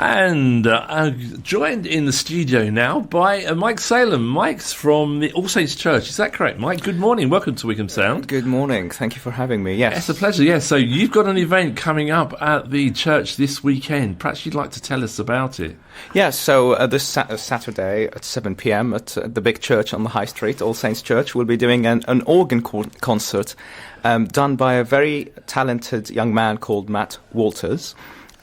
And joined in the studio now by Mike Salem. Mike's from the All Saints Church. Is that correct, Mike? Good morning. Welcome to Wycombe Sound. Good morning. Thank you for having me. Yes. It's a pleasure, yes. So you've got an event coming up at the church this weekend. Perhaps you'd like to tell us about it. Yeah, so this Saturday at 7 p.m. at the big church on the High Street, All Saints Church, we'll be doing an organ concert done by a very talented young man called Matt Walters.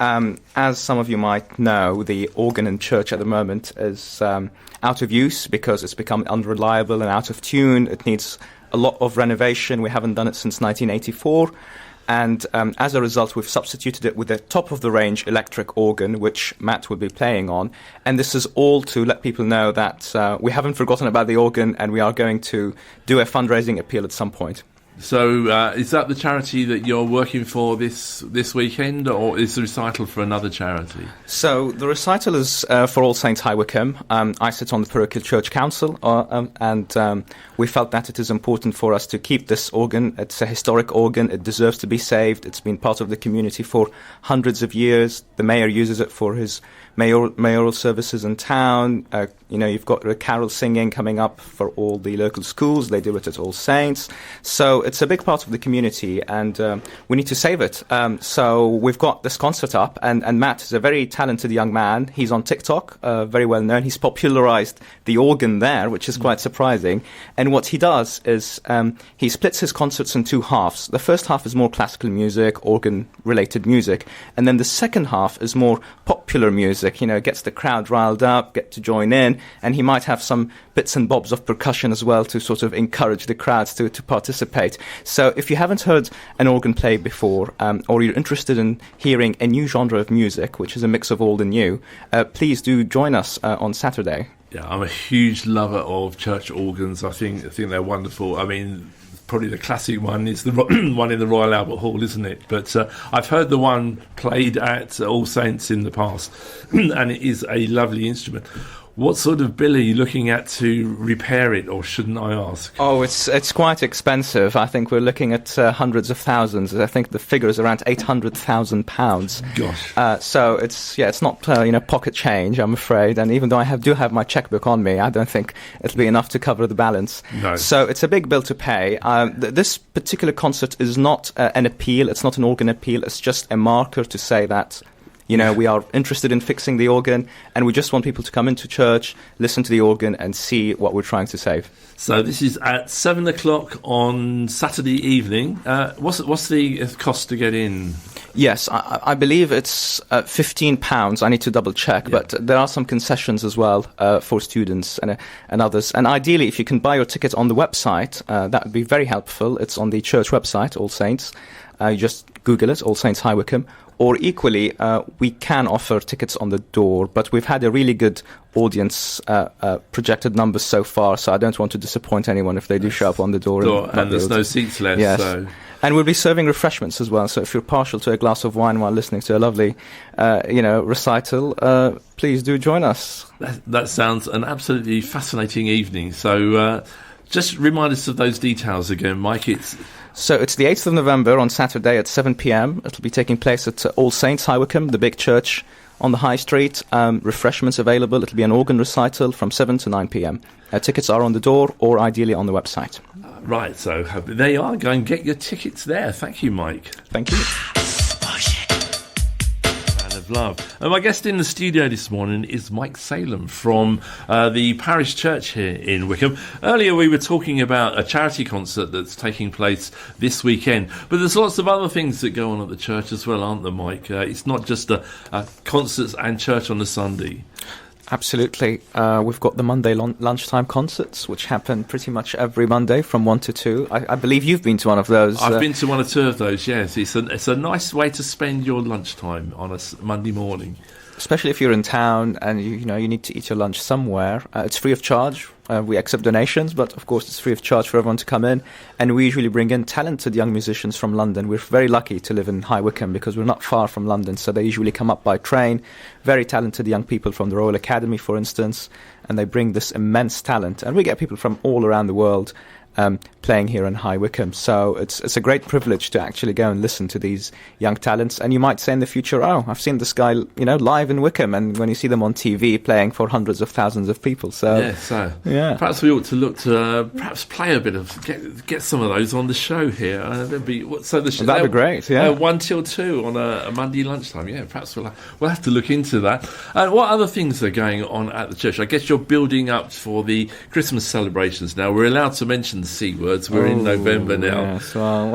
As some of you might know, the organ in church at the moment is out of use because it's become unreliable and out of tune. It needs a lot of renovation. We haven't done it since 1984. And as a result, we've substituted it with a top-of-the-range electric organ, which Matt will be playing on. And this is all to let people know that we haven't forgotten about the organ and we are going to do a fundraising appeal at some point. So is that the charity that you're working for this weekend, or is the recital for another charity? So the recital is for All Saints High Wycombe. I sit on the Parochial Church Council, and we felt that it is important for us to keep this organ. It's a historic organ. It deserves to be saved. It's been part of the community for hundreds of years. The mayor uses it for his mayoral services in town. You've got a carol singing coming up for all the local schools. They do it at All Saints. So it's a big part of the community, and we need to save it. So we've got this concert up, and Matt is a very talented young man. He's on TikTok, very well known. He's popularized the organ there, which is quite surprising. And what he does is he splits his concerts in two halves. The first half is more classical music, organ-related music, and then the second half is more popular music. Gets the crowd riled up, get to join in, and he might have some bits and bobs of percussion as well to sort of encourage the crowds to participate. So if you haven't heard an organ play before, or you're interested in hearing a new genre of music, which is a mix of old and new, please do join us on Saturday. Yeah, I'm a huge lover of church organs. I think they're wonderful. I mean, probably the classic one is the one in the Royal Albert Hall, isn't it? But I've heard the one played at All Saints in the past, and it is a lovely instrument. What sort of bill are you looking at to repair it, or shouldn't I ask? Oh, it's quite expensive. I think we're looking at hundreds of thousands. I think the figure is around £800,000. Gosh. So it's not pocket change, I'm afraid. And even though I do have my checkbook on me, I don't think it'll be enough to cover the balance. No. So it's a big bill to pay. This particular concert is not an appeal. It's not an organ appeal. It's just a marker to say that we are interested in fixing the organ, and we just want people to come into church, listen to the organ, and see what we're trying to save. So this is at 7 o'clock on Saturday evening. What's the cost to get in? Yes, I believe it's £15. I need to double check, yeah. But there are some concessions as well for students and others. And ideally, if you can buy your ticket on the website, that would be very helpful. It's on the church website, All Saints. You just Google it, All Saints High Wycombe. Or equally, we can offer tickets on the door, but we've had a really good audience projected numbers so far, so I don't want to disappoint anyone if they do show up on the door. And there's no seats left. Yes. So. And we'll be serving refreshments as well, so if you're partial to a glass of wine while listening to a lovely recital, please do join us. That sounds an absolutely fascinating evening. So just remind us of those details again, Mike. So it's the 8th of November on Saturday at 7 p.m. It'll be taking place at All Saints High Wycombe, the big church on the High Street. Refreshments available. It'll be an organ recital from 7 to 9 p.m. Tickets are on the door or ideally on the website. Right, so there you are. Go and get your tickets there. Thank you, Mike. Thank you. Love. And my guest in the studio this morning is Mike Salem from the Parish Church here in Wycombe. Earlier we were talking about a charity concert that's taking place this weekend, but there's lots of other things that go on at the church as well, aren't there, Mike? It's not just concerts and church on a Sunday. Absolutely. We've got the Monday lunchtime concerts, which happen pretty much every Monday from 1 to 2. I believe you've been to one of those. I've been to one or two of those, yes. It's a nice way to spend your lunchtime on a Monday morning. Especially if you're in town and you need to eat your lunch somewhere. It's free of charge. We accept donations, but of course it's free of charge for everyone to come in. And we usually bring in talented young musicians from London. We're very lucky to live in High Wycombe because we're not far from London, so they usually come up by train. Very talented young people from the Royal Academy, for instance, and they bring this immense talent. And we get people from all around the world. playing here in High Wycombe. So it's a great privilege to actually go and listen to these young talents. And you might say in the future, oh, I've seen this guy, live in Wycombe, and when you see them on TV playing for hundreds of thousands of people. So perhaps we ought to look to perhaps play a bit of get some of those on the show here. That'd be great. Yeah, 1 till 2 on a Monday lunchtime. Yeah, perhaps we'll have to look into that. And what other things are going on at the church? I guess you're building up for the Christmas celebrations now. We're allowed to mention the C words. We're in November now. Yes, well.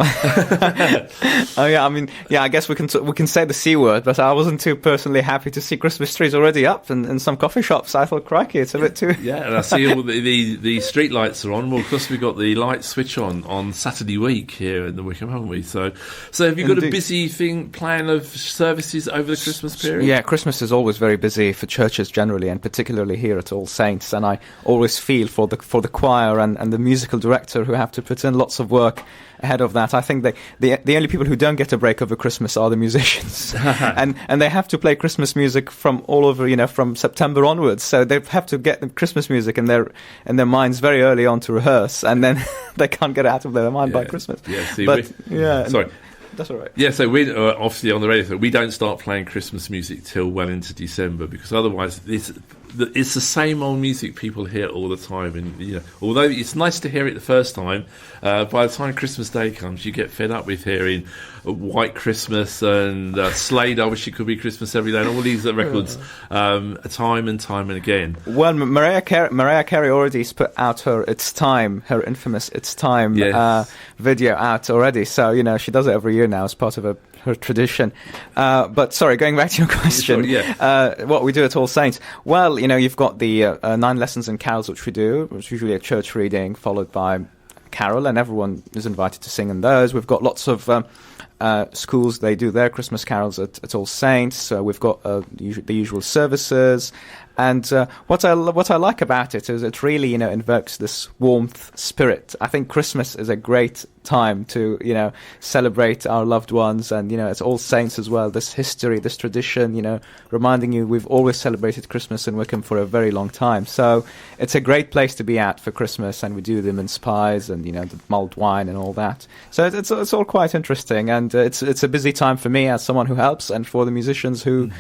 I guess we can say the C word, but I wasn't too personally happy to see Christmas trees already up in some coffee shops. I thought, crikey, it's a bit too... Yeah, and I see all the street lights are on. Well, of course, we've got the light switch on Saturday week here in the Wycombe, haven't we? So have you got a busy plan of services over the Christmas period? Yeah, Christmas is always very busy for churches generally, and particularly here at All Saints. And I always feel for the choir and the musical director who have to put in lots of work ahead of that. I think the only people who don't get a break over Christmas are the musicians, and they have to play Christmas music from all over, from September onwards. So they have to get the Christmas music in their minds very early on to rehearse, and then they can't get it out of their mind by Christmas. Yeah, sorry. That's all right. Yeah, so we obviously on the radio, so we don't start playing Christmas music till well into December, because otherwise it's the same old music people hear all the time. And although it's nice to hear it the first time, by the time Christmas Day comes, you get fed up with hearing White Christmas and Slade, I Wish It Could Be Christmas Every Day, and all these records time and time and again. Well, Mariah Carey already put out her infamous It's Time video out already. So, she does it every year now as part of her tradition. But sorry, going back to your question, what we do at All Saints. Well, you've got the 9 lessons and carols, which we do, which is usually a church reading followed by carol, and everyone is invited to sing in those. We've got lots of schools, they do their Christmas carols at All Saints. We've got the usual services. And what I like about it is it really, invokes this warmth spirit. I think Christmas is a great time to, celebrate our loved ones, and, it's All Saints as well. This history, this tradition, reminding you we've always celebrated Christmas in Wycombe for a very long time. So it's a great place to be at for Christmas, and we do the mince pies and, the mulled wine and all that. So it's all quite interesting, and it's a busy time for me as someone who helps, and for the musicians who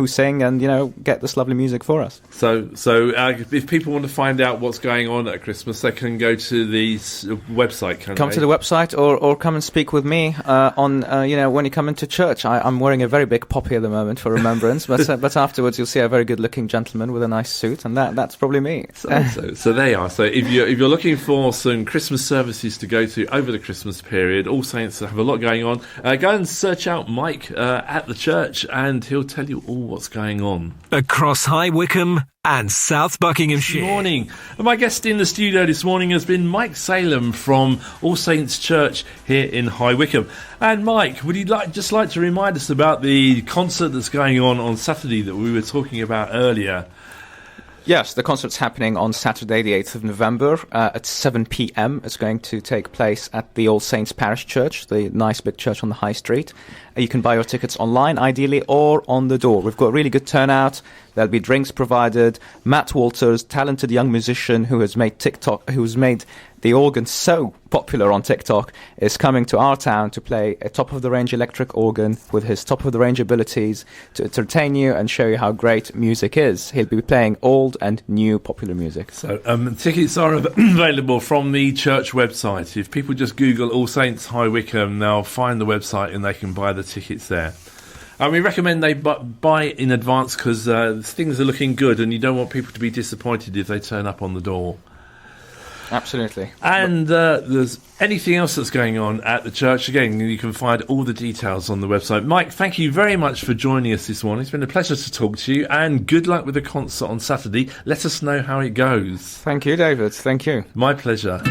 sing and get this lovely music for us. So if people want to find out what's going on at Christmas, they can go to the website. Come to the website, or come and speak with me on when you come into church. I'm wearing a very big poppy at the moment for remembrance, but afterwards you'll see a very good-looking gentleman with a nice suit, and that's probably me. So there you are. So if you're looking for some Christmas services to go to over the Christmas period, All Saints have a lot going on. Go and search out Mike at the church, and he'll tell you all what's going on across High Wycombe and South Buckinghamshire. Good morning. My guest in the studio this morning has been Mike Salem from All Saints Church here in High Wycombe. And Mike, would you like to remind us about the concert that's going on Saturday that we were talking about earlier? Yes, the concert's happening on Saturday, the 8th of November at 7 p.m. It's going to take place at the All Saints Parish Church, the nice big church on the High Street. You can buy your tickets online, ideally, or on the door. We've got a really good turnout. There'll be drinks provided. Matt Walters, talented young musician who has made the organ so popular on TikTok, is coming to our town to play a top-of-the-range electric organ with his top-of-the-range abilities to entertain you and show you how great music is. He'll be playing old and new popular music. So tickets are available from the church website. If people just Google All Saints High Wycombe, they'll find the website and they can buy the tickets there. We recommend they buy in advance, because things are looking good and you don't want people to be disappointed if they turn up on the door. Absolutely. And there's anything else that's going on at the church, again, you can find all the details on the website. Mike, thank you very much for joining us this morning. It's been a pleasure to talk to you, and good luck with the concert on Saturday. Let us know how it goes. Thank you, David. Thank you. My pleasure.